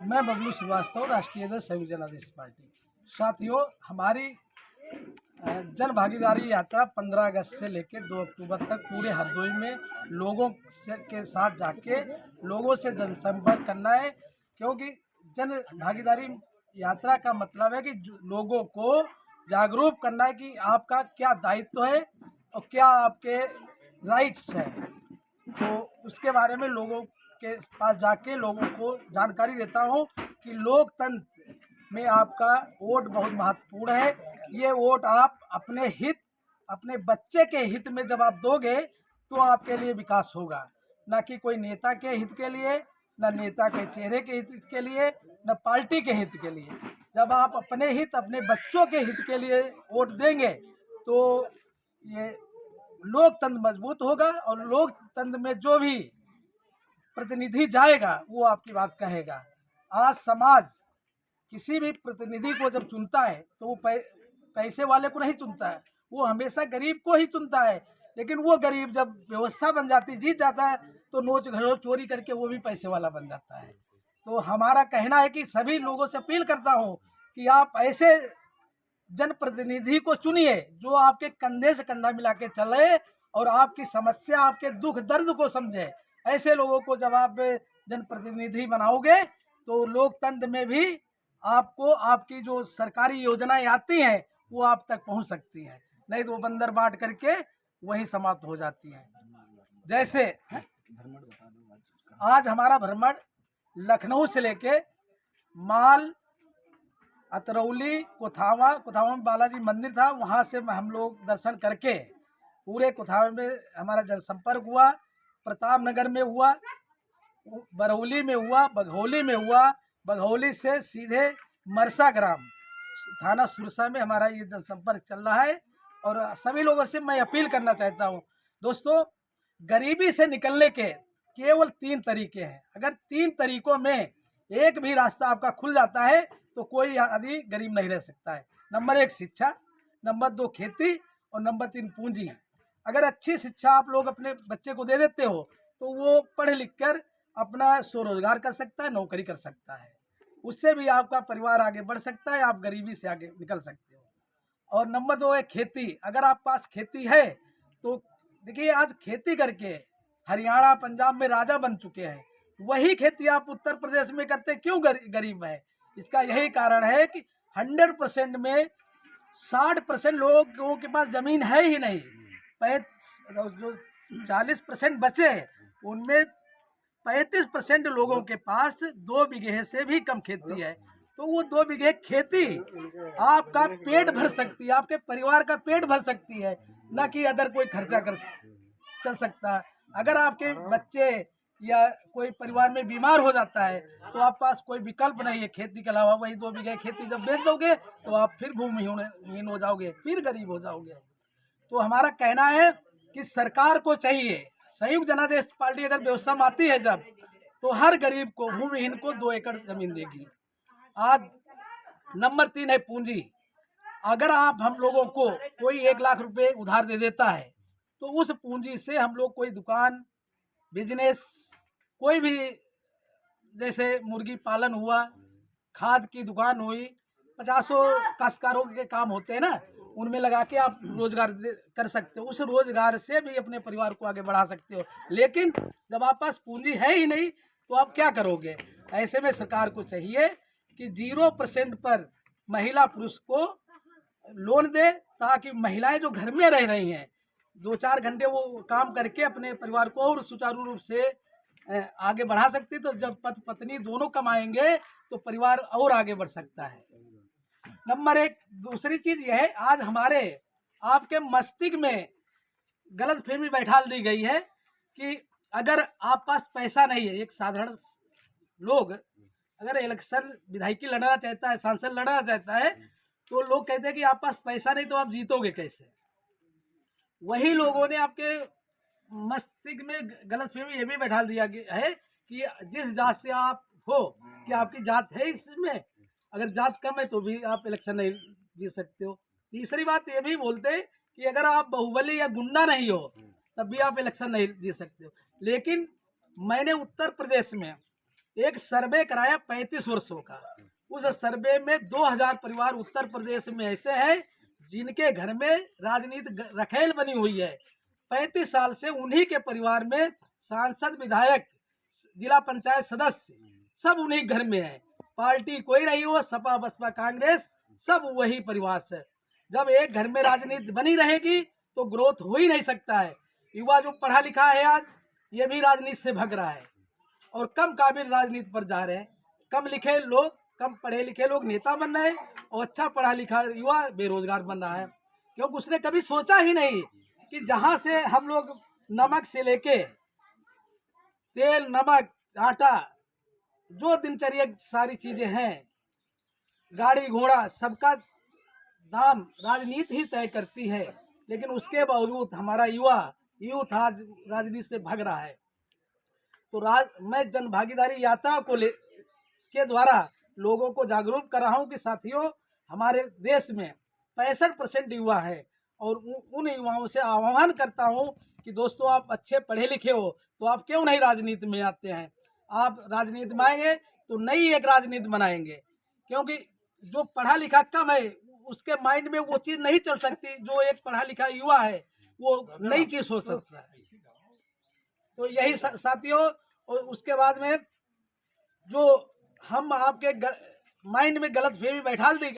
मैं बबलू श्रीवास्तव, राष्ट्रीय अध्यक्ष संयुक्त जनादेश पार्टी। साथियों, हमारी जन भागीदारी यात्रा 15 अगस्त से लेकर 2 अक्टूबर तक पूरे हरदोई में लोगों के साथ जाके लोगों से जनसंपर्क करना है, क्योंकि जन भागीदारी यात्रा का मतलब है कि लोगों को जागरूक करना है कि आपका क्या दायित्व है और क्या आपके राइट्स हैं। तो उसके बारे में लोगों के पास जाके लोगों को जानकारी देता हूँ कि लोकतंत्र में आपका वोट बहुत महत्वपूर्ण है। ये वोट आप अपने हित, अपने बच्चे के हित में जब आप दोगे तो आपके लिए विकास होगा, न कि कोई नेता के हित के लिए, न नेता के चेहरे के हित के लिए, न पार्टी के हित के लिए। जब आप अपने हित, अपने बच्चों के हित के लिए वोट देंगे तो ये लोकतंत्र मजबूत होगा और लोकतंत्र में जो भी प्रतिनिधि जाएगा वो आपकी बात कहेगा। आज समाज किसी भी प्रतिनिधि को जब चुनता है तो वो पैसे वाले को नहीं चुनता है, वो हमेशा गरीब को ही चुनता है। लेकिन वो गरीब जब व्यवस्था बन जाती, जीत जाता है, तो नोच घरों चोरी करके वो भी पैसे वाला बन जाता है। तो हमारा कहना है कि सभी लोगों से अपील करता हूँ कि आप ऐसे जनप्रतिनिधि को चुनिए जो आपके कंधे से कंधा मिला के चले और आपकी समस्या, आपके दुख दर्द को समझे। ऐसे लोगों को जब आप जनप्रतिनिधि बनाओगे तो लोकतंत्र में भी आपको आपकी जो सरकारी योजनाएं आती हैं वो आप तक पहुंच सकती हैं, नहीं तो वो बंदर बांट करके वहीं समाप्त हो जाती हैं। जैसे आज हमारा भ्रमण लखनऊ से लेके माल, अतरौली, कुथावा में बालाजी मंदिर था, वहाँ से हम लोग दर्शन करके पूरे कुथावा में हमारा जनसंपर्क हुआ, प्रतापनगर में हुआ, बरौली में हुआ, बघौली में हुआ, बघौली से सीधे मरसा ग्राम थाना सुरसा में हमारा ये जनसंपर्क चल रहा है। और सभी लोगों से मैं अपील करना चाहता हूँ, दोस्तों, गरीबी से निकलने के केवल 3 तरीके हैं। अगर 3 तरीकों में एक भी रास्ता आपका खुल जाता है तो कोई आदमी गरीब नहीं रह सकता है। नंबर 1 शिक्षा, नंबर 2 खेती और नंबर 3 पूंजी। अगर अच्छी शिक्षा आप लोग अपने बच्चे को दे देते हो तो वो पढ़ लिख कर अपना स्वरोजगार कर सकता है, नौकरी कर सकता है, उससे भी आपका परिवार आगे बढ़ सकता है, आप गरीबी से आगे निकल सकते हो। और नंबर 2 है खेती। अगर आप पास खेती है तो देखिए, आज खेती करके हरियाणा, पंजाब में राजा बन चुके हैं, वही खेती आप उत्तर प्रदेश में करते क्यों गरीब है? इसका यही कारण है कि 100% में 60% लोगों के पास जमीन है ही नहीं। जो 40% बचे उनमें 35% लोगों के पास 2 बीघे से भी कम खेती है। तो वो 2 बीघे खेती आपका पेट भर सकती है, आपके परिवार का पेट भर सकती है, न कि अदर कोई खर्चा कर चल सकता है। अगर आपके बच्चे या कोई परिवार में बीमार हो जाता है तो आप पास कोई विकल्प नहीं है खेती के अलावा। वही 2 बीघे खेती जब बेच दोगे तो आप फिर भूमिहीन हो जाओगे, फिर गरीब हो जाओगे। तो हमारा कहना है कि सरकार को चाहिए, संयुक्त जनादेश पार्टी अगर व्यवस्था में आती है जब, तो हर गरीब को, भूमिहीन को 2 एकड़ जमीन देगी। आज नंबर 3 है पूंजी। अगर आप हम लोगों को कोई 1 लाख रुपए उधार दे देता है तो उस पूंजी से हम लोग कोई दुकान, बिजनेस, कोई भी, जैसे मुर्गी पालन हुआ, खाद की दुकान हुई, 50 काश्तकारों के काम होते हैं ना, उनमें लगा के आप रोजगार कर सकते हो। उस रोजगार से भी अपने परिवार को आगे बढ़ा सकते हो। लेकिन जब आप पास पूंजी है ही नहीं तो आप क्या करोगे? ऐसे में सरकार को चाहिए कि 0% पर महिला पुरुष को लोन दे, ताकि महिलाएं जो घर में रह रही हैं 2-4 घंटे वो काम करके अपने परिवार को और सुचारू रूप से आगे बढ़ा सकती। तो जब पति पत्नी दोनों कमाएंगे तो परिवार और आगे बढ़ सकता है। नंबर 1 दूसरी चीज यह है, आज हमारे आपके मस्तिष्क में गलतफहमी बैठा दी गई है कि अगर आप पास पैसा नहीं है, एक साधारण लोग अगर इलेक्शन विधायकी लड़ना चाहता है, सांसद लड़ना चाहता है, तो लोग कहते हैं कि आप पास पैसा नहीं तो आप जीतोगे कैसे? वही लोगों ने आपके मस्तिष्क में गलतफहमी ये भी बैठा दिया है कि जिस जात से आप हो, कि आपकी जात है इसमें, अगर जात कम है तो भी आप इलेक्शन नहीं जीत सकते हो। तीसरी बात ये भी बोलते हैं कि अगर आप बाहुबली या गुंडा नहीं हो तब भी आप इलेक्शन नहीं जीत सकते हो। लेकिन मैंने उत्तर प्रदेश में एक सर्वे कराया 35 वर्षों का। उस सर्वे में 2000 परिवार उत्तर प्रदेश में ऐसे हैं जिनके घर में राजनीति रखेल बनी हुई है। 35 साल से उन्हीं के परिवार में सांसद, विधायक, जिला पंचायत सदस्य सब उन्हीं घर में है। पार्टी कोई नहीं हो, सपा बसपा कांग्रेस सब वही परिवार से। जब एक घर में राजनीति बनी रहेगी तो ग्रोथ हो ही नहीं सकता है। युवा जो पढ़ा लिखा है आज, ये भी राजनीति से भग रहा है और कम काबिल राजनीति पर जा रहे हैं। कम लिखे लोग, कम पढ़े लिखे लोग नेता बन रहे हैं और अच्छा पढ़ा लिखा युवा बेरोजगार बन रहा है, क्योंकि उसने कभी सोचा ही नहीं कि जहाँ से हम लोग नमक से लेके तेल, नमक, आटा, जो दिनचर्या सारी चीजें हैं, गाड़ी घोड़ा, सबका दाम राजनीति ही तय करती है। लेकिन उसके बावजूद हमारा यूथ आज राजनीति से भग रहा है। तो मैं जन भागीदारी यात्रा के द्वारा लोगों को जागरूक कर रहा हूँ कि साथियों, हमारे देश में 65% युवा है और उन युवाओं से आह्वान करता हूँ कि दोस्तों, आप अच्छे पढ़े लिखे हो तो आप क्यों नहीं राजनीति में आते हैं। आप राजनीति में आएंगे तो नई एक राजनीति बनाएंगे, क्योंकि जो पढ़ा लिखा कम है उसके माइंड में वो चीज़ नहीं चल सकती। जो एक पढ़ा लिखा युवा है वो नई चीज़ हो सकता है। तो यही साथियों, और उसके बाद में जो हम आपके माइंड में गलत फहमी बैठा दी